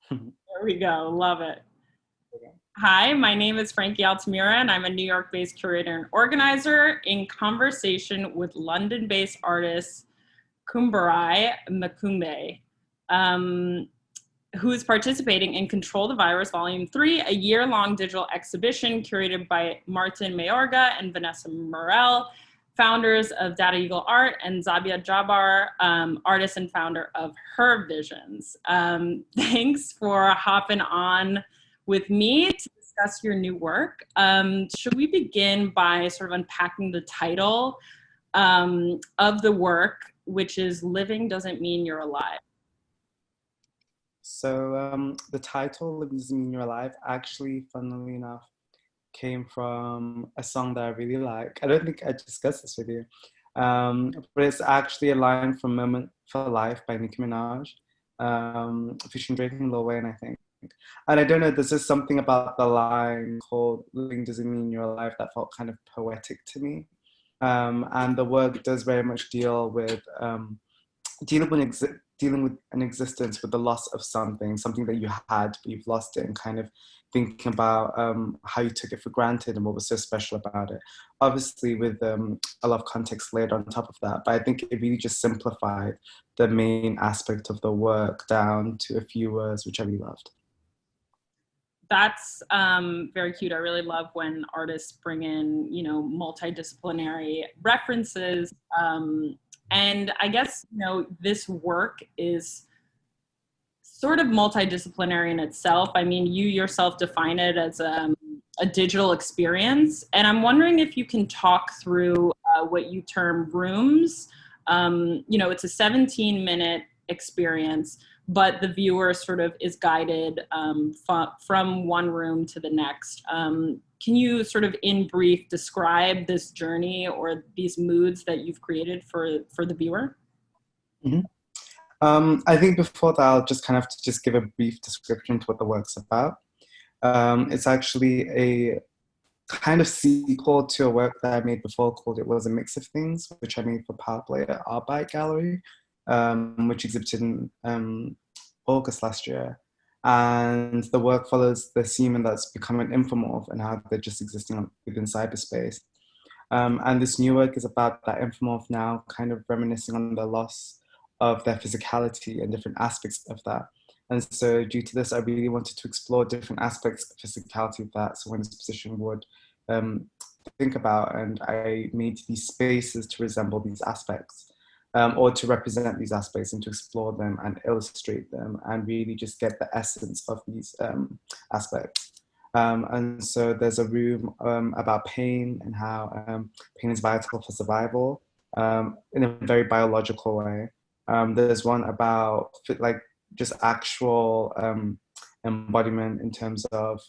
There we go. Love it. Hi, my name is Frankie Altamura, and I'm a New York-based curator and organizer in conversation with London-based artist Kumbirai Makumbe, um, who is participating in Control the Virus Volume 3, a year-long digital exhibition curated by Martin Mayorga and Vanessa Morel, founders of Data Eagle Art, and Zabia Jabbar, artist and founder of Her Visions. Thanks for hopping on with me to discuss your new work. Should we begin by sort of unpacking the title of the work, which is Living Doesn't Mean You're Alive? So the title "Living Doesn't Mean You're Alive" actually, funnily enough, came from a song that I really like. I don't think I discussed this with you, but it's actually a line from "Moment for Life" by Nicki Minaj, featuring Drake and Lil Wayne, I think. And I don't know, there's just something about the line called "Living Doesn't Mean You're Alive" that felt kind of poetic to me. And the work does very much deal with dealing with an existence, with the loss of something that you had, but you've lost it, and kind of thinking about how you took it for granted and what was so special about it. Obviously, with a lot of context laid on top of that, but I think it really just simplified the main aspect of the work down to a few words, which I really loved. That's very cute. I really love when artists bring in, multidisciplinary references. And I guess, this work is sort of multidisciplinary in itself. I mean, you yourself define it as a digital experience. And I'm wondering if you can talk through what you term rooms. It's a 17-minute experience, but the viewer sort of is guided from one room to the next. Can you sort of in brief describe this journey or these moods that you've created for the viewer? Mm-hmm. I think before that, I'll just kind of just give a brief description to what the work's about. It's actually a kind of sequel to a work that I made before called It Was a Mix of Things, which I made for Power Play at Art Bike Gallery, which exhibited in August last year. And the work follows this human that's become an infomorph and how they're just existing within cyberspace. And this new work is about that infomorph now kind of reminiscing on the loss of their physicality and different aspects of that. And so due to this, I really wanted to explore different aspects of physicality of that. So when this position would think about, and I made these spaces to resemble these aspects, or to represent these aspects and to explore them and illustrate them and really just get the essence of these aspects. And so there's a room about pain and how pain is vital for survival in a very biological way. There's one about just actual embodiment in terms of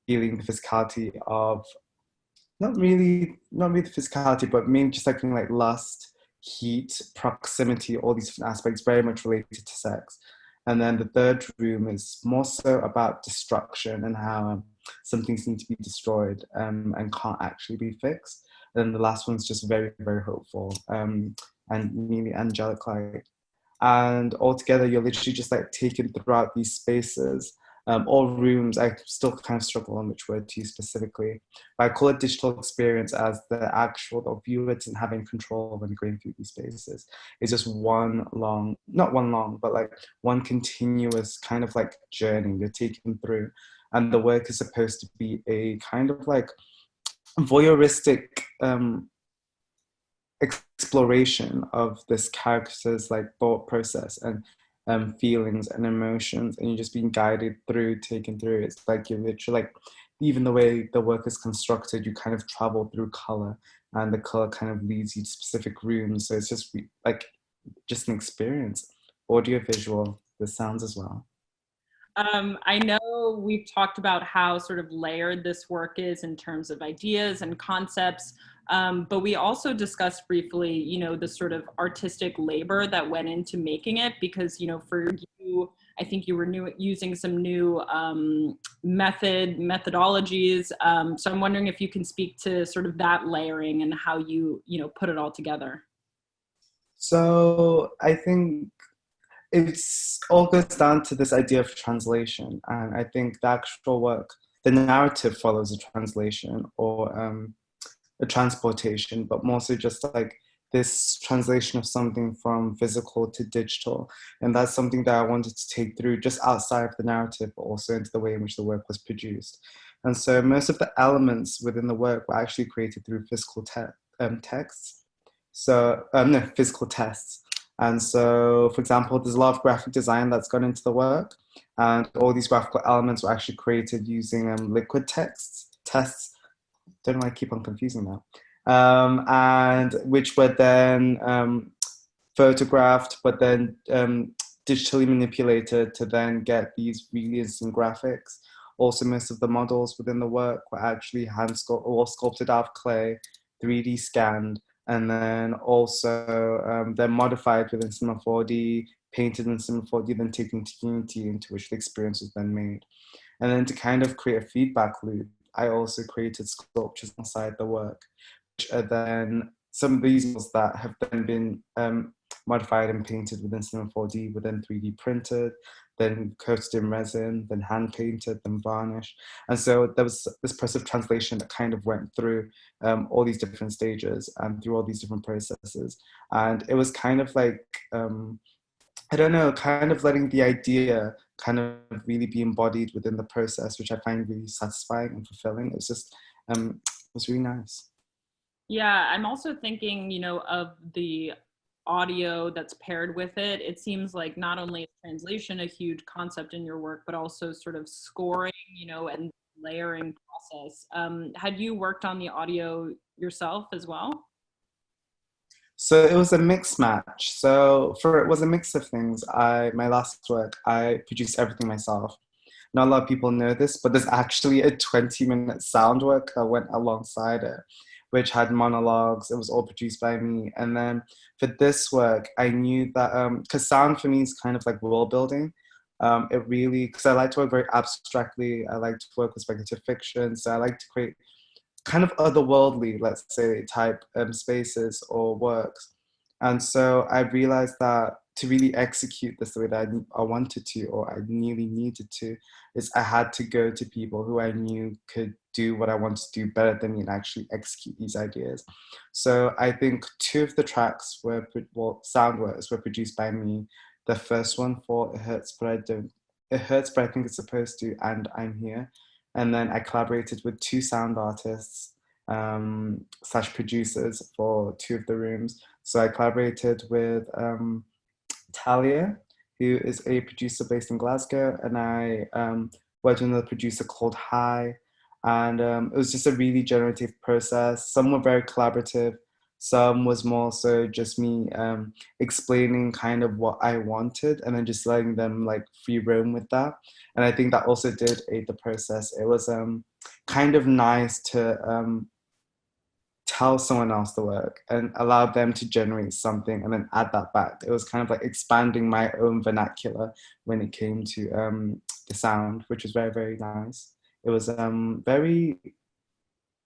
feeling the physicality of not really the physicality, but mainly just like feeling like lust, heat, proximity, all these different aspects very much related to sex. And then the third room is more so about destruction and how some things need to be destroyed and can't actually be fixed. And then the last one's just very, very hopeful and really angelic like. And altogether, you're literally just like taken throughout these spaces. All rooms, I still kind of struggle on which word to use specifically, but I call it digital experience as the viewer isn't having control when going through these spaces. It's just not one long, but like one continuous kind of like journey you're taken through. And the work is supposed to be a kind of like voyeuristic exploration of this character's like thought process and feelings and emotions, and you're just being guided through, taken through. It's like you're literally like, even the way the work is constructed, you kind of travel through color, and the color kind of leads you to specific rooms. So it's just like just an experience, audio, visual, the sounds as well. I know we've talked about how sort of layered this work is in terms of ideas and concepts, but we also discussed briefly, the sort of artistic labor that went into making it, because, for you, I think you were using some new methodologies. So I'm wondering if you can speak to sort of that layering and how you put it all together. So I think it's all goes down to this idea of translation, and I think the actual work, the narrative follows a translation or a transportation, but more so just like this translation of something from physical to digital. And that's something that I wanted to take through just outside of the narrative, but also into the way in which the work was produced. And so most of the elements within the work were actually created through physical texts. So, no, physical tests. And so, for example, there's a lot of graphic design that's gone into the work, and all these graphical elements were actually created using liquid tests. Don't know why I keep on confusing that. And which were then photographed, but then digitally manipulated to then get these really instant graphics. Also, most of the models within the work were actually or sculpted out of clay, 3D scanned, and then also they're modified within Cinema 4D, painted in Cinema 4D, then taken to Unity, into which the experience was then made. And then to kind of create a feedback loop, I also created sculptures inside the work, which are then some of these models that have then been modified and painted within Cinema 4D, were then 3D printed, then coated in resin, then hand painted, then varnished. And so there was this process of translation that kind of went through all these different stages and through all these different processes. And it was kind of like, I don't know, kind of letting the idea kind of really be embodied within the process, which I find really satisfying and fulfilling. It's just, it was really nice. Yeah, I'm also thinking, of the audio that's paired with it. It seems like not only is translation a huge concept in your work, but also sort of scoring, and layering process. Had you worked on the audio yourself as well? So it was a mixed match. So for it was a mix of things. My last work, I produced everything myself. Not a lot of people know this, but there's actually a 20-minute sound work that went alongside it, which had monologues. It was all produced by me. And then for this work, I knew that because sound for me is kind of like world building. It really, because I like to work very abstractly. I like to work with speculative fiction. So I like to create kind of otherworldly, let's say, type spaces or works. And so I realized that to really execute this the way that I wanted to, or I really needed to, is I had to go to people who I knew could do what I wanted to do better than me and actually execute these ideas. So I think two of the tracks were, well, sound works were produced by me. The first one for It Hurts, but I don't, It Hurts, but I think it's supposed to, and I'm Here. And then I collaborated with two sound artists slash producers for two of the rooms. So I collaborated with Talia, who is a producer based in Glasgow, and I worked with another producer called Hi. And it was just a really generative process. Some were very collaborative. Some was more so just me explaining kind of what I wanted and then just letting them like free roam with that. And I think that also did aid the process. It was kind of nice to tell someone else the work and allow them to generate something and then add that back. It was kind of like expanding my own vernacular when it came to the sound, which was very, very nice. It was very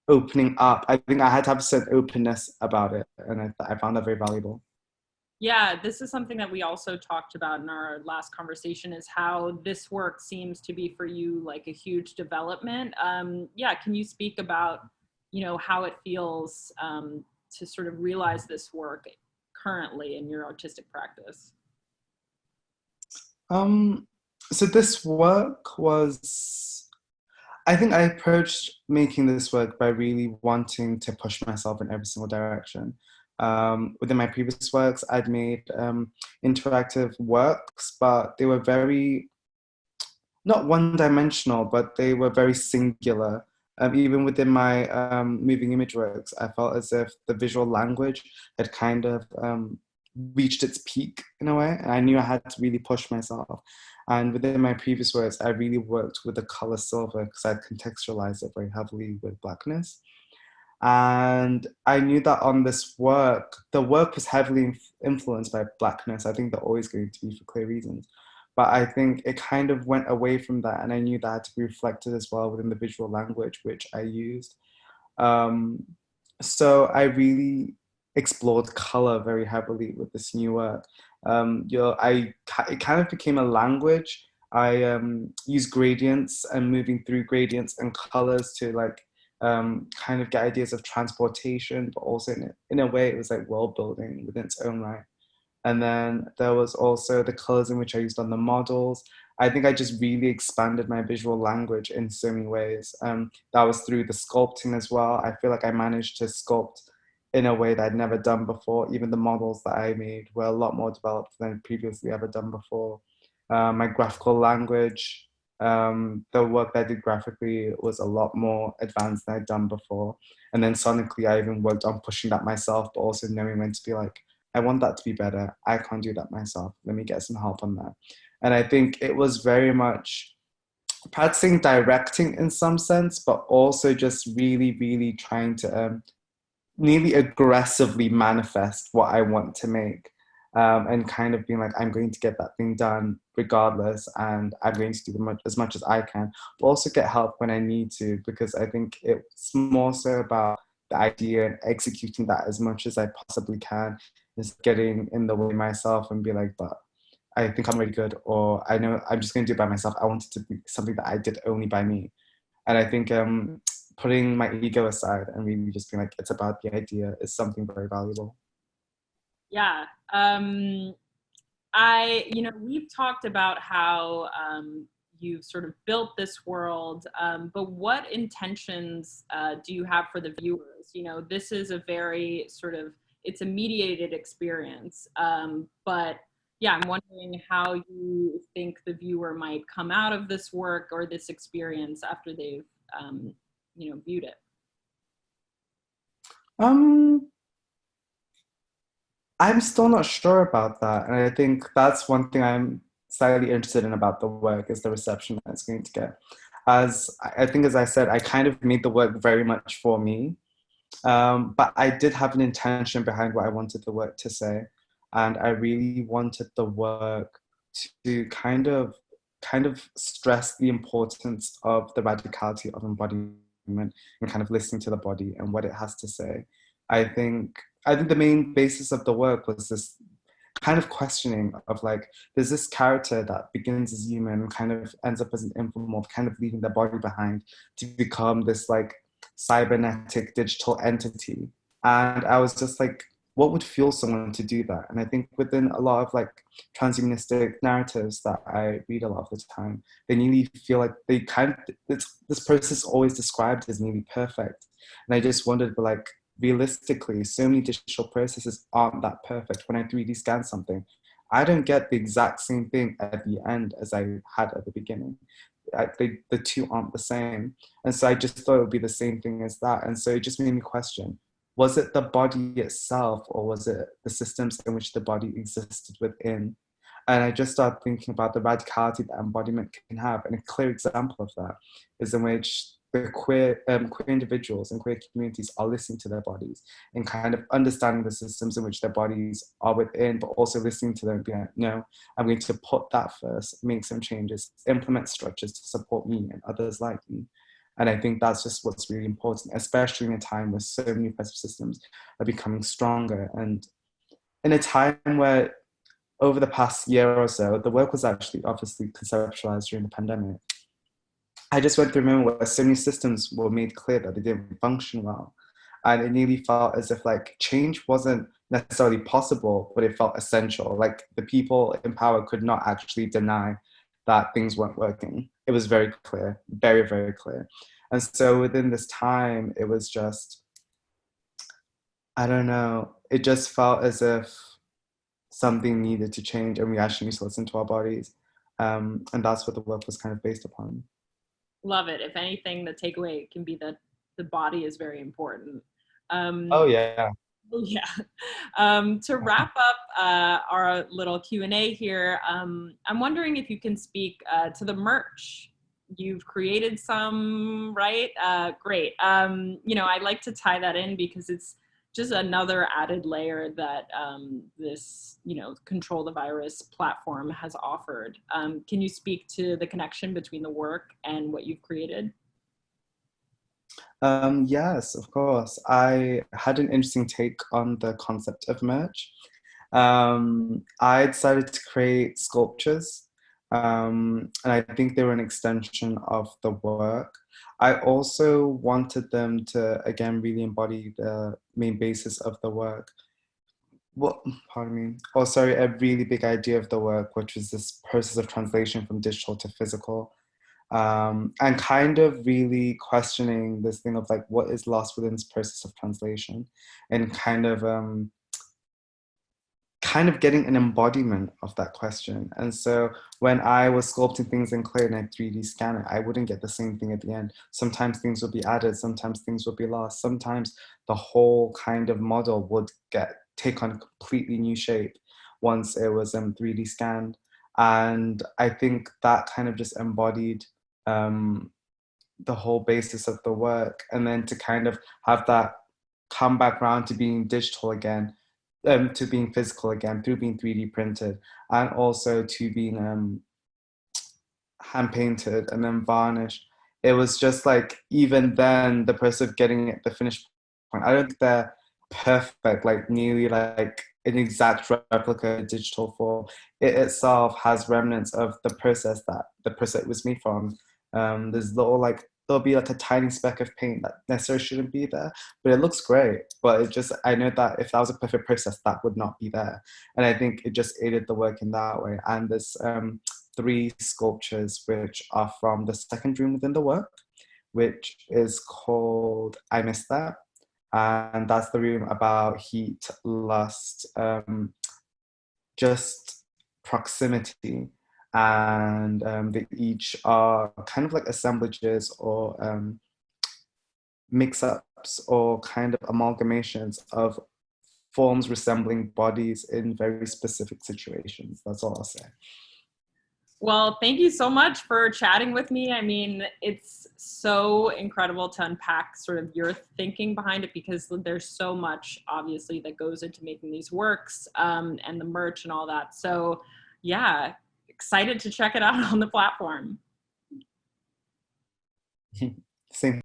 opening up. I think I had to have a certain openness about it, and I found that very valuable. Yeah, this is something that we also talked about in our last conversation is how this work seems to be for you like a huge development. Yeah, can you speak about, how it feels to sort of realize this work currently in your artistic practice? Um, so this work was, I think I approached making this work by really wanting to push myself in every single direction. Within my previous works, I'd made interactive works, but they were very, not one-dimensional, but they were very singular. Even within my moving image works, I felt as if the visual language had kind of reached its peak in a way, and I knew I had to really push myself. And within my previous works, I really worked with the color silver because I'd contextualized it very heavily with blackness. And I knew that on this work, the work was heavily influenced by blackness. I think they're always going to be for clear reasons. But I think it kind of went away from that, and I knew that had to be reflected as well within the visual language which I used. Um, so I really explored color very heavily with this new work. I it kind of became a language. I use gradients and moving through gradients and colors to like kind of get ideas of transportation, but also in a way it was like world building within its own right. And then there was also the colors in which I used on the models. I think I just really expanded my visual language in so many ways. That was through the sculpting as well. I feel like I managed to sculpt in a way that I'd never done before. Even the models that I made were a lot more developed than previously ever done before. My graphical language, the work that I did graphically was a lot more advanced than I'd done before. And then sonically, I even worked on pushing that myself, but also knowing when to be like, I want that to be better. I can't do that myself. Let me get some help on that. And I think it was very much practicing directing in some sense, but also just really, really trying to nearly aggressively manifest what I want to make. And kind of being like, I'm going to get that thing done regardless, and I'm going to do as much as I can, but also get help when I need to, because I think it's more so about the idea and executing that as much as I possibly can, is getting in the way myself and be like, but I think I'm really good, or I know I'm just going to do it by myself. I want it to be something that I did only by me. And I think putting my ego aside and really just being like, it's about the idea is something very valuable. Yeah. We've talked about how you've sort of built this world, but what intentions do you have for the viewers? You know, this is a very sort of, it's a mediated experience, but yeah, I'm wondering how you think the viewer might come out of this work or this experience after they've, viewed it. Um, I'm still not sure about that. And I think that's one thing I'm slightly interested in about the work is the reception that it's going to get. As I think, as I said, I kind of made the work very much for me. But I did have an intention behind what I wanted the work to say. And I really wanted the work to kind of stress the importance of the radicality of embodiment and kind of listening to the body and what it has to say. I think I think the main basis of the work was this kind of questioning of like, there's this character that begins as human, kind of ends up as an infomorph, kind of leaving their body behind to become this like cybernetic digital entity. And I was just like, what would fuel someone to do that? And I think within a lot of like transhumanistic narratives that I read a lot of the time, they nearly feel like they kind of, this process is always described as nearly perfect. And I just wondered, like, realistically, so many digital processes aren't that perfect. When I 3D scan something, I don't get the exact same thing at the end as I had at the beginning. The two aren't the same. And so I just thought it would be the same thing as that. And so it just made me question, was it the body itself or was it the systems in which the body existed within? And I just started thinking about the radicality that embodiment can have. And a clear example of that is in which the queer individuals and queer communities are listening to their bodies and kind of understanding the systems in which their bodies are within, but also listening to them and being like, no, I'm going to put that first, make some changes, implement structures to support me and others like me. And I think that's just what's really important, especially in a time where so many oppressive systems are becoming stronger. And in a time where over the past year or so, the work was actually obviously conceptualized during the pandemic. I just went through a moment where so many systems were made clear that they didn't function well. And it nearly felt as if like change wasn't necessarily possible, but it felt essential. Like the people in power could not actually deny that things weren't working. It was very clear, very, very clear. And so within this time, it was just, I don't know, it just felt as if something needed to change and we actually need to listen to our bodies. And that's what the work was kind of based upon. Love it. If anything, the takeaway can be that the body is very important. Oh yeah. Yeah. To wrap up our little Q&A here, I'm wondering if you can speak to the merch. You've created some, right? Great. I like to tie that in because it's just another added layer that this, Control the Virus platform has offered. Can you speak to the connection between the work and what you've created? Yes, of course. I had an interesting take on the concept of merch. I decided to create sculptures, and I think they were an extension of the work. I also wanted them to, again, really embody the main basis of the work. Well, pardon me. Oh, sorry, a really big idea of the work, which was this process of translation from digital to physical, and kind of really questioning this thing of like what is lost within this process of translation, and kind of getting an embodiment of that question. And so when I was sculpting things in clay and I 3D scan it, I wouldn't get the same thing at the end. Sometimes things would be added, sometimes things would be lost, sometimes the whole kind of model would take on a completely new shape once it was 3D scanned. And I think that kind of just embodied um, the whole basis of the work. And then to kind of have that come back around to being digital again, to being physical again through being 3D printed, and also to being hand painted and then varnished. It was just like, even then, the process of getting it the finished point, I don't think they're perfect, like nearly like an exact replica of digital form. It itself has remnants of the process it was made from. There's little like there'll be like a tiny speck of paint that necessarily shouldn't be there, but it looks great. But it just, I know that if that was a perfect process, that would not be there. And I think it just aided the work in that way. And this three sculptures, which are from the second room within the work, which is called I Miss That. And that's the room about heat, lust, just proximity. And they each are kind of like assemblages or mix ups or kind of amalgamations of forms resembling bodies in very specific situations. That's all I'll say. Well, thank you so much for chatting with me. I mean, it's so incredible to unpack sort of your thinking behind it, because there's so much obviously that goes into making these works, and the merch and all that. So yeah, excited to check it out on the platform. Same